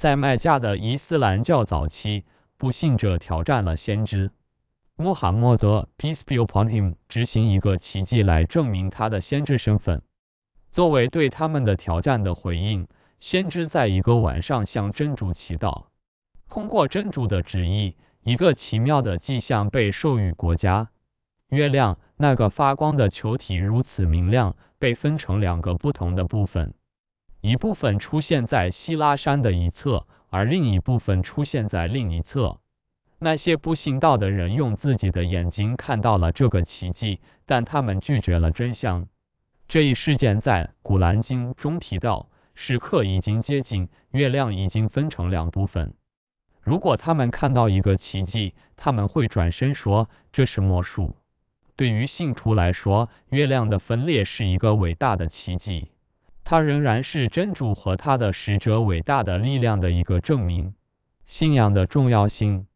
在麦加的伊斯兰教早期，不信者挑战了先知穆罕默德 （Peace be upon him） 执行一个奇迹来证明他的先知身份。作为对他们的挑战的回应，先知在一个晚上向真主祈祷。通过真主的旨意，一个奇妙的迹象被授予国家。月亮，那个发光的球体如此明亮，被分成2个不同的部分。一部分出现在希拉山的一侧，而另一部分出现在另一侧。那些不信道的人用自己的眼睛看到了这个奇迹，但他们拒绝了真相。这一事件在《古兰经》中提到，时刻已经接近，月亮已经分成2部分。如果他们看到一个奇迹，他们会转身说这是魔术。对于信徒来说，月亮的分裂是一个伟大的奇迹，它仍然是真主和他的使者伟大的力量的一个证明。信仰的重要性。